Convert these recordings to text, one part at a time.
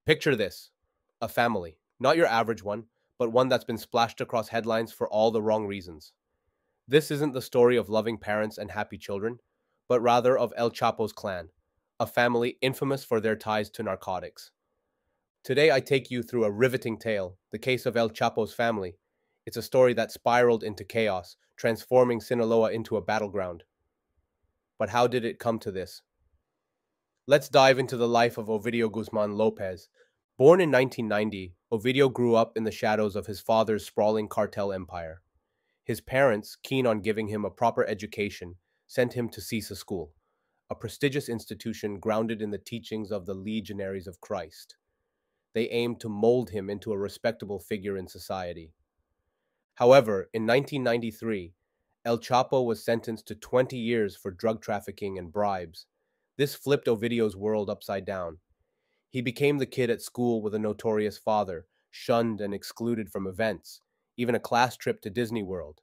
Picture this: a family, not your average one, but one that's been splashed across headlines for all the wrong reasons. This isn't the story of loving parents and happy children, but rather of El Chapo's clan, a family infamous for their ties to narcotics. Today, I take you through a riveting tale, the case of El Chapo's family. It's a story that spiraled into chaos, transforming Sinaloa into a battleground. But how did it come to this? Let's dive into the life of Ovidio Guzman Lopez. Born in 1990, Ovidio grew up in the shadows of his father's sprawling cartel empire. His parents, keen on giving him a proper education, sent him to CISA School, a prestigious institution grounded in the teachings of the Legionaries of Christ. They aimed to mold him into a respectable figure in society. However, in 1993, El Chapo was sentenced to 20 years for drug trafficking and bribes. This flipped Ovidio's world upside down. He became the kid at school with a notorious father, shunned and excluded from events, even a class trip to Disney World.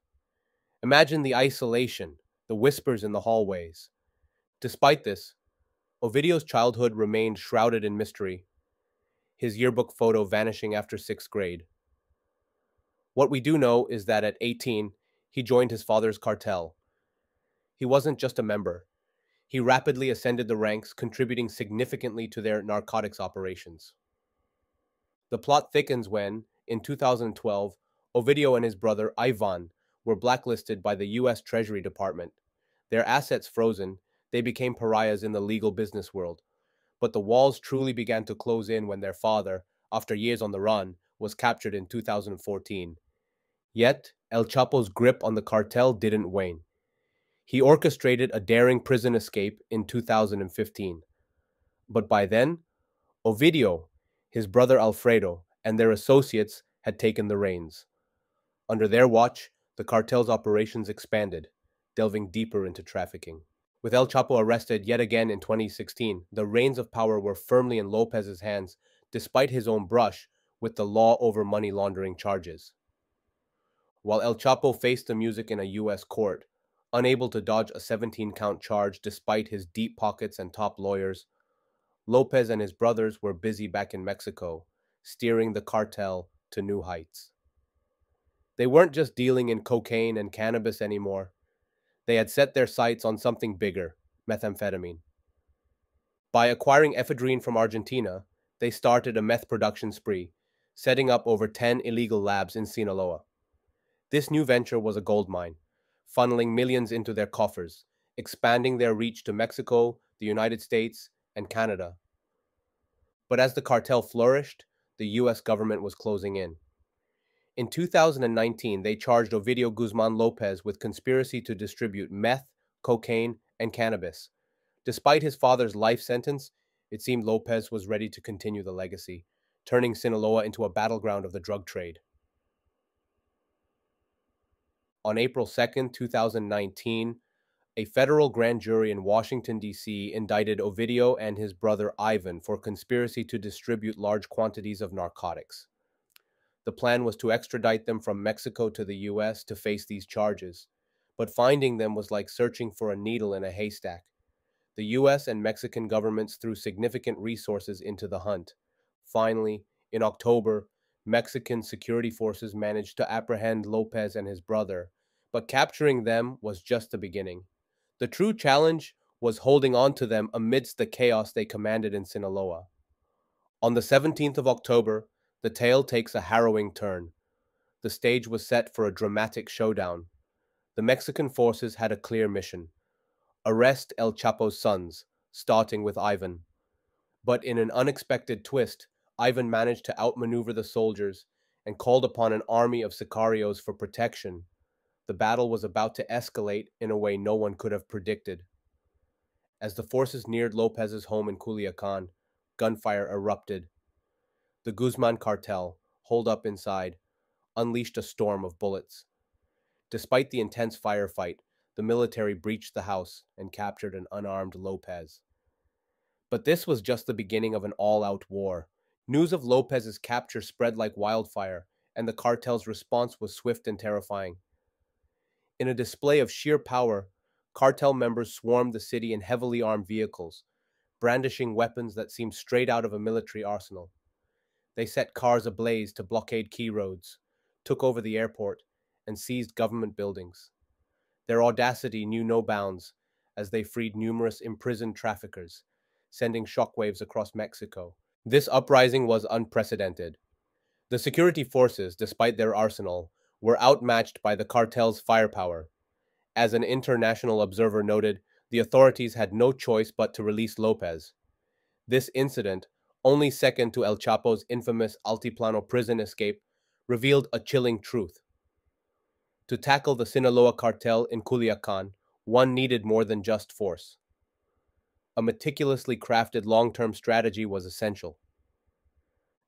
Imagine the isolation, the whispers in the hallways. Despite this, Ovidio's childhood remained shrouded in mystery, his yearbook photo vanishing after sixth grade. What we do know is that at 18, he joined his father's cartel. He wasn't just a member. He rapidly ascended the ranks, contributing significantly to their narcotics operations. The plot thickens when, in 2012, Ovidio and his brother Ivan were blacklisted by the U.S. Treasury Department. Their assets frozen, they became pariahs in the legal business world. But the walls truly began to close in when their father, after years on the run, was captured in 2014. Yet, El Chapo's grip on the cartel didn't wane. He orchestrated a daring prison escape in 2015. But by then, Ovidio, his brother Alfredo, and their associates had taken the reins. Under their watch, the cartel's operations expanded, delving deeper into trafficking. With El Chapo arrested yet again in 2016, the reins of power were firmly in Lopez's hands, despite his own brush with the law over money laundering charges. While El Chapo faced the music in a U.S. court, unable to dodge a 17-count charge despite his deep pockets and top lawyers, Lopez and his brothers were busy back in Mexico, steering the cartel to new heights. They weren't just dealing in cocaine and cannabis anymore. They had set their sights on something bigger: methamphetamine. By acquiring ephedrine from Argentina, they started a meth production spree, setting up over 10 illegal labs in Sinaloa. This new venture was a goldmine, funneling millions into their coffers, expanding their reach to Mexico, the United States, and Canada. But as the cartel flourished, the US government was closing in. In 2019, they charged Ovidio Guzman Lopez with conspiracy to distribute meth, cocaine, and cannabis. Despite his father's life sentence, it seemed Lopez was ready to continue the legacy, turning Sinaloa into a battleground of the drug trade. On April 2nd, 2019, a federal grand jury in Washington, D.C. indicted Ovidio and his brother Ivan for conspiracy to distribute large quantities of narcotics. The plan was to extradite them from Mexico to the U.S. to face these charges, but finding them was like searching for a needle in a haystack. The U.S. and Mexican governments threw significant resources into the hunt. Finally, in October, Mexican security forces managed to apprehend Lopez and his brother, but capturing them was just the beginning. The true challenge was holding on to them amidst the chaos they commanded in Sinaloa. On the 17th of October, the tale takes a harrowing turn. The stage was set for a dramatic showdown. The Mexican forces had a clear mission: arrest El Chapo's sons, starting with Ivan. But in an unexpected twist, Ivan managed to outmaneuver the soldiers and called upon an army of sicarios for protection. The battle was about to escalate in a way no one could have predicted. As the forces neared Lopez's home in Culiacan, gunfire erupted. The Guzman cartel, holed up inside, unleashed a storm of bullets. Despite the intense firefight, the military breached the house and captured an unarmed Lopez. But this was just the beginning of an all-out war. News of Lopez's capture spread like wildfire, and the cartel's response was swift and terrifying. In a display of sheer power, cartel members swarmed the city in heavily armed vehicles, brandishing weapons that seemed straight out of a military arsenal. They set cars ablaze to blockade key roads, took over the airport, and seized government buildings. Their audacity knew no bounds as they freed numerous imprisoned traffickers, sending shockwaves across Mexico. This uprising was unprecedented. The security forces, despite their arsenal, were outmatched by the cartel's firepower. As an international observer noted, the authorities had no choice but to release Lopez. This incident, only second to El Chapo's infamous Altiplano prison escape, revealed a chilling truth. To tackle the Sinaloa cartel in Culiacan, one needed more than just force. A meticulously crafted long-term strategy was essential.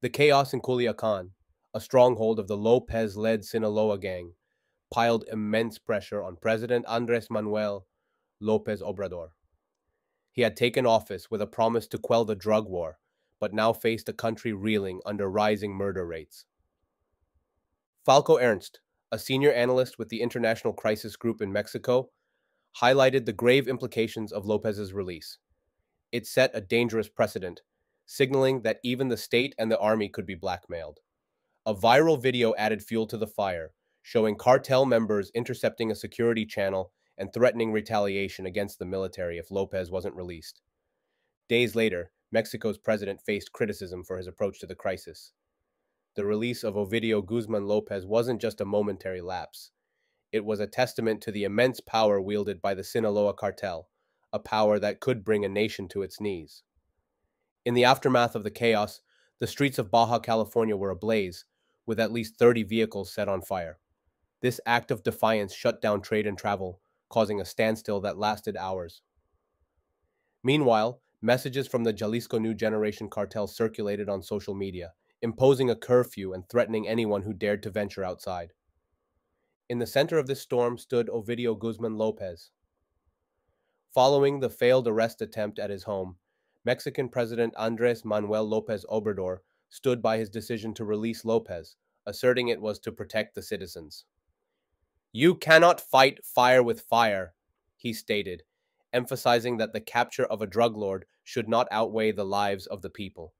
The chaos in Culiacan, a stronghold of the Lopez-led Sinaloa gang, piled immense pressure on President Andres Manuel Lopez Obrador. He had taken office with a promise to quell the drug war, but now faced a country reeling under rising murder rates. Falco Ernst, a senior analyst with the International Crisis Group in Mexico, highlighted the grave implications of Lopez's release. It set a dangerous precedent, signaling that even the state and the army could be blackmailed. A viral video added fuel to the fire, showing cartel members intercepting a security channel and threatening retaliation against the military if Lopez wasn't released. Days later, Mexico's president faced criticism for his approach to the crisis. The release of Ovidio Guzman Lopez wasn't just a momentary lapse. It was a testament to the immense power wielded by the Sinaloa cartel, a power that could bring a nation to its knees. In the aftermath of the chaos, the streets of Baja California were ablaze, with at least 30 vehicles set on fire. This act of defiance shut down trade and travel, causing a standstill that lasted hours. Meanwhile, messages from the Jalisco New Generation cartel circulated on social media, imposing a curfew and threatening anyone who dared to venture outside. In the center of this storm stood Ovidio Guzman Lopez. Following the failed arrest attempt at his home, Mexican President Andres Manuel Lopez Obrador stood by his decision to release Lopez, asserting it was to protect the citizens. "You cannot fight fire with fire," he stated, emphasizing that the capture of a drug lord should not outweigh the lives of the people.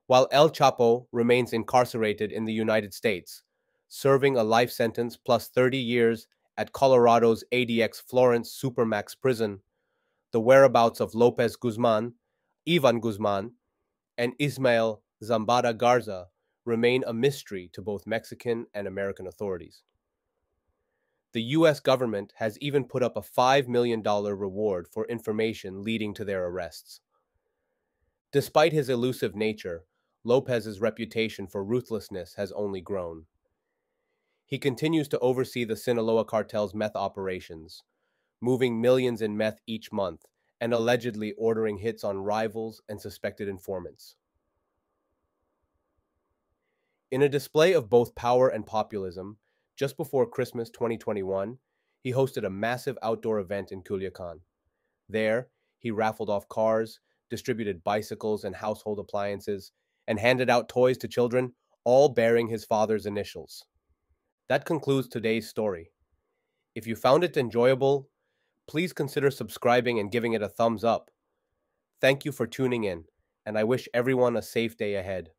While El Chapo remains incarcerated in the United States, serving a life sentence plus 30 years at Colorado's ADX Florence Supermax prison, the whereabouts of Lopez Guzman, Ivan Guzman, and Ismael Zambada Garza remain a mystery to both Mexican and American authorities. The U.S. government has even put up a $5 million reward for information leading to their arrests. Despite his elusive nature, Lopez's reputation for ruthlessness has only grown. He continues to oversee the Sinaloa cartel's meth operations, moving millions in meth each month and allegedly ordering hits on rivals and suspected informants. In a display of both power and populism, just before Christmas 2021, he hosted a massive outdoor event in Culiacan. There, he raffled off cars, distributed bicycles and household appliances, and handed out toys to children, all bearing his father's initials. That concludes today's story. If you found it enjoyable, please consider subscribing and giving it a thumbs up. Thank you for tuning in, and I wish everyone a safe day ahead.